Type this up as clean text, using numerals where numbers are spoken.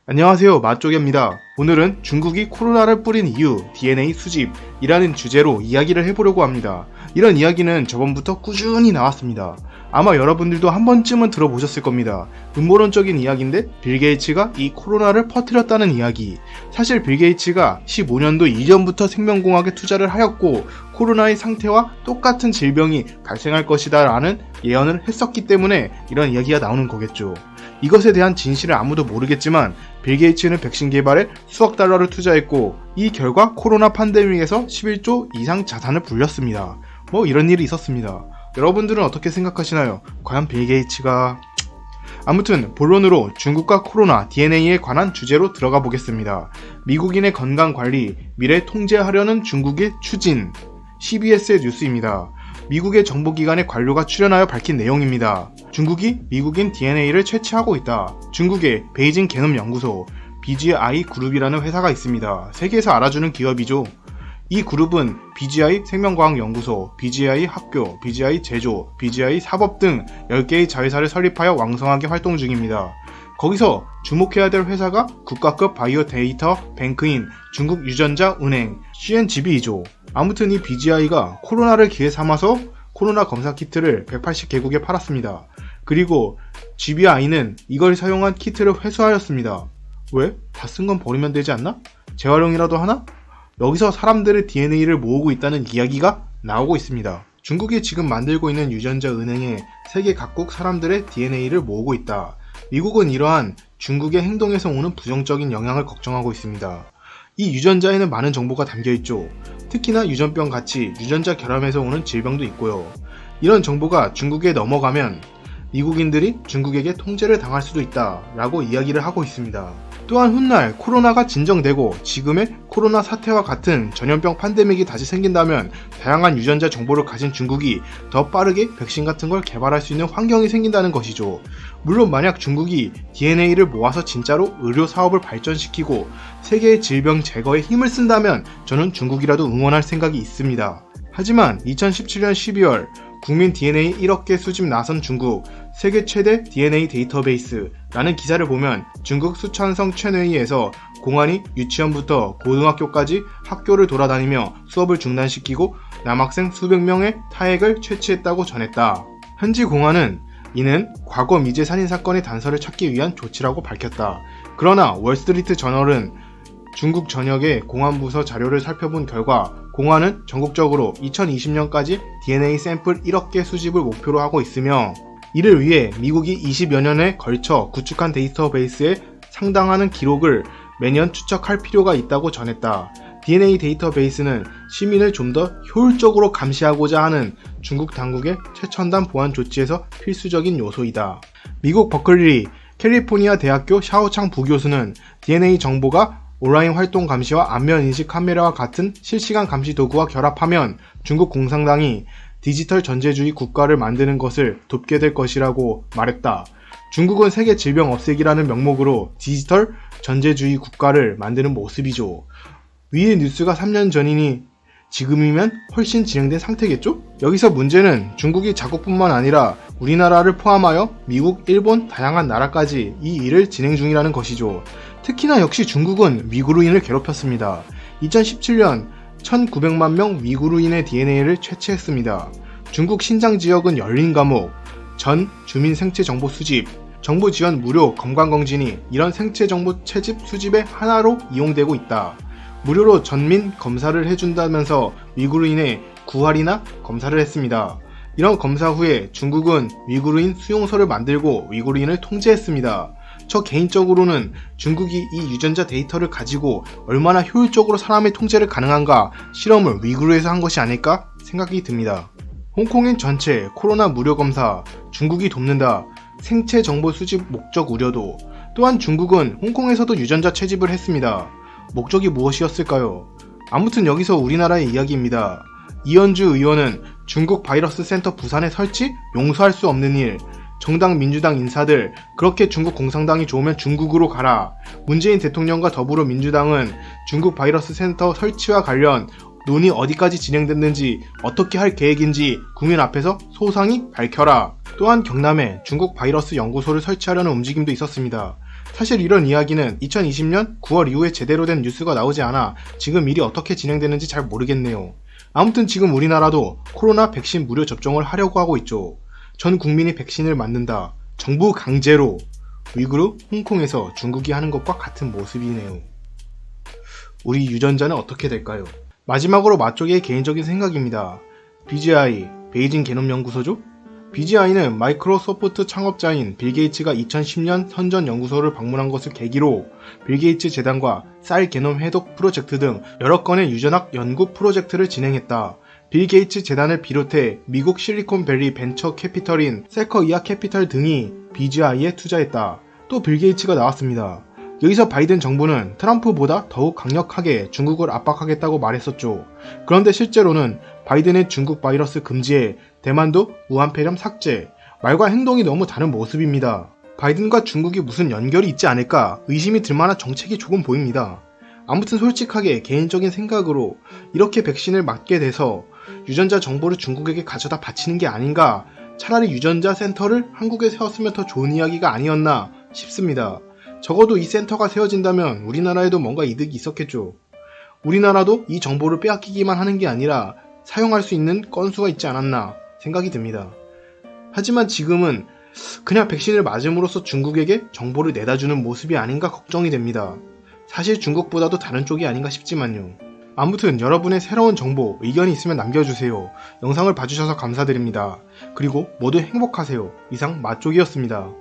안녕하세요, 맛조개입니다. 오늘은 중국이 코로나를 뿌린 이유, DNA 수집이라는 주제로 이야기를 해보려고 합니다. 이런 이야기는 저번부터 꾸준히 나왔습니다. 아마 여러분들도 한 번쯤은 들어보셨을 겁니다. 음모론적인 이야기인데 빌 게이츠가 이 코로나를 퍼뜨렸다는 이야기. 사실 빌 게이츠가 15년도 이전부터 생명공학에 투자를 하였고 코로나의 상태와 똑같은 질병이 발생할 것이다 라는 예언을 했었기 때문에 이런 이야기가 나오는 거겠죠. 이것에 대한 진실을 아무도 모르겠지만 빌 게이츠는 백신 개발에 수억 달러를 투자했고 이 결과 코로나 팬데믹에서 11조 이상 자산을 불렸습니다. 이런 일이 있었습니다. 여러분들은 어떻게 생각하시나요? 과연 빌 게이츠가... 아무튼 본론으로 중국과 코로나 DNA에 관한 주제로 들어가 보겠습니다. 미국인의 건강관리, 미래 통제하려는 중국의 추진. CBS의 뉴스입니다. 미국의 정보기관의 관료가 출연하여 밝힌 내용입니다. 중국이 미국인 DNA를 채취하고 있다. 중국의 베이징 게놈 연구소 BGI 그룹이라는 회사가 있습니다. 세계에서 알아주는 기업이죠. 이 그룹은 BGI 생명과학연구소, BGI 학교, BGI 제조, BGI 사법 등 10개의 자회사를 설립하여 왕성하게 활동 중입니다. 거기서 주목해야 될 회사가 국가급 바이오 데이터 뱅크인 중국 유전자 은행 CNGB이죠. 아무튼 이 BGI가 코로나를 기회 삼아서 코로나 검사 키트를 180개국에 팔았습니다. 그리고 GBI는 이걸 사용한 키트를 회수하였습니다. 왜? 다 쓴 건 버리면 되지 않나? 재활용이라도 하나? 여기서 사람들의 DNA를 모으고 있다는 이야기가 나오고 있습니다. 중국이 지금 만들고 있는 유전자 은행에 세계 각국 사람들의 DNA를 모으고 있다. 미국은 이러한 중국의 행동에서 오는 부정적인 영향을 걱정하고 있습니다. 이 유전자에는 많은 정보가 담겨있죠. 특히나 유전병 같이 유전자 결함에서 오는 질병도 있고요. 이런 정보가 중국에 넘어가면 미국인들이 중국에게 통제를 당할 수도 있다 라고 이야기를 하고 있습니다. 또한 훗날 코로나가 진정되고 지금의 코로나 사태와 같은 전염병 팬데믹이 다시 생긴다면 다양한 유전자 정보를 가진 중국이 더 빠르게 백신 같은 걸 개발할 수 있는 환경이 생긴다는 것이죠. 물론 만약 중국이 DNA를 모아서 진짜로 의료 사업을 발전시키고 세계의 질병 제거에 힘을 쓴다면 저는 중국이라도 응원할 생각이 있습니다. 하지만 2017년 12월 국민 DNA 1억 개 수집 나선 중국 세계 최대 DNA 데이터베이스라는 기사를 보면 중국 수천성 최뇌이에서 공안이 유치원부터 고등학교까지 학교를 돌아다니며 수업을 중단시키고 남학생 수백 명의 타액을 채취했다고 전했다. 현지 공안은 이는 과거 미제 살인 사건의 단서를 찾기 위한 조치라고 밝혔다. 그러나 월스트리트 저널은 중국 전역의 공안부서 자료를 살펴본 결과 공안은 전국적으로 2020년까지 DNA 샘플 1억 개 수집을 목표로 하고 있으며 이를 위해 미국이 20여 년에 걸쳐 구축한 데이터베이스에 상당하는 기록을 매년 추적할 필요가 있다고 전했다. DNA 데이터베이스는 시민을 좀 더 효율적으로 감시하고자 하는 중국 당국의 최첨단 보안 조치에서 필수적인 요소이다. 미국 버클리 캘리포니아 대학교 샤오창 부교수는 DNA 정보가 온라인 활동 감시와 안면 인식 카메라와 같은 실시간 감시 도구와 결합하면 중국 공산당이 디지털 전제주의 국가를 만드는 것을 돕게 될 것이라고 말했다. 중국은 세계 질병 없애기라는 명목으로 디지털 전제주의 국가를 만드는 모습이죠. 위의 뉴스가 3년 전이니 지금이면 훨씬 진행된 상태겠죠? 여기서 문제는 중국이 자국뿐만 아니라 우리나라를 포함하여 미국, 일본, 다양한 나라까지 이 일을 진행 중이라는 것이죠. 특히나 역시 중국은 위구르인을 괴롭혔습니다. 2017년 1900만 명 위구르인의 DNA를 채취했습니다. 중국 신장 지역은 열린 감옥, 전 주민 생체 정보 수집, 정부 지원 무료 건강검진이 이런 생체 정보 채집 수집의 하나로 이용되고 있다. 무료로 전민 검사를 해준다면서 위구르인의 구할이나 검사를 했습니다. 이런 검사 후에 중국은 위구르인 수용소를 만들고 위구르인을 통제했습니다. 저 개인적으로는 중국이 이 유전자 데이터를 가지고 얼마나 효율적으로 사람의 통제를 가능한가 실험을 위구르에서 한 것이 아닐까 생각이 듭니다. 홍콩인 전체 코로나 무료 검사, 중국이 돕는다, 생체 정보 수집 목적 우려도. 또한 중국은 홍콩에서도 유전자 채집을 했습니다. 목적이 무엇이었을까요? 아무튼 여기서 우리나라의 이야기입니다. 이현주 의원은 중국 바이러스 센터 부산에 설치? 용서할 수 없는 일. 정당 민주당 인사들 그렇게 중국 공산당이 좋으면 중국으로 가라. 문재인 대통령과 더불어민주당은 중국 바이러스 센터 설치와 관련 논의 어디까지 진행됐는지 어떻게 할 계획인지 국민 앞에서 소상히 밝혀라. 또한 경남에 중국 바이러스 연구소를 설치하려는 움직임도 있었습니다. 사실 이런 이야기는 2020년 9월 이후에 제대로 된 뉴스가 나오지 않아 지금 일이 어떻게 진행되는지 잘 모르겠네요. 아무튼 지금 우리나라도 코로나 백신 무료 접종을 하려고 하고 있죠. 전 국민이 백신을 맞는다. 정부 강제로. 위구르, 홍콩에서 중국이 하는 것과 같은 모습이네요. 우리 유전자는 어떻게 될까요? 마지막으로 맛조개의 개인적인 생각입니다. BGI, 베이징 게놈 연구소죠? BGI는 마이크로소프트 창업자인 빌 게이츠가 2010년 선전 연구소를 방문한 것을 계기로 빌 게이츠 재단과 쌀 게놈 해독 프로젝트 등 여러 건의 유전학 연구 프로젝트를 진행했다. 빌 게이츠 재단을 비롯해 미국 실리콘밸리 벤처 캐피털인 세커이아 캐피털 등이 BGI에 투자했다. 또 빌 게이츠가 나왔습니다. 여기서 바이든 정부는 트럼프보다 더욱 강력하게 중국을 압박하겠다고 말했었죠. 그런데 실제로는 바이든의 중국 바이러스 금지에 대만도 우한 폐렴 삭제, 말과 행동이 너무 다른 모습입니다. 바이든과 중국이 무슨 연결이 있지 않을까 의심이 들만한 정책이 조금 보입니다. 아무튼 솔직하게 개인적인 생각으로 이렇게 백신을 맞게 돼서 유전자 정보를 중국에게 가져다 바치는 게 아닌가, 차라리 유전자 센터를 한국에 세웠으면 더 좋은 이야기가 아니었나 싶습니다. 적어도 이 센터가 세워진다면 우리나라에도 뭔가 이득이 있었겠죠. 우리나라도 이 정보를 빼앗기기만 하는 게 아니라 사용할 수 있는 건수가 있지 않았나 생각이 듭니다. 하지만 지금은 그냥 백신을 맞음으로써 중국에게 정보를 내다주는 모습이 아닌가 걱정이 됩니다. 사실 중국보다도 다른 쪽이 아닌가 싶지만요. 아무튼 여러분의 새로운 정보, 의견이 있으면 남겨주세요. 영상을 봐주셔서 감사드립니다. 그리고 모두 행복하세요. 이상 맛쪽이었습니다.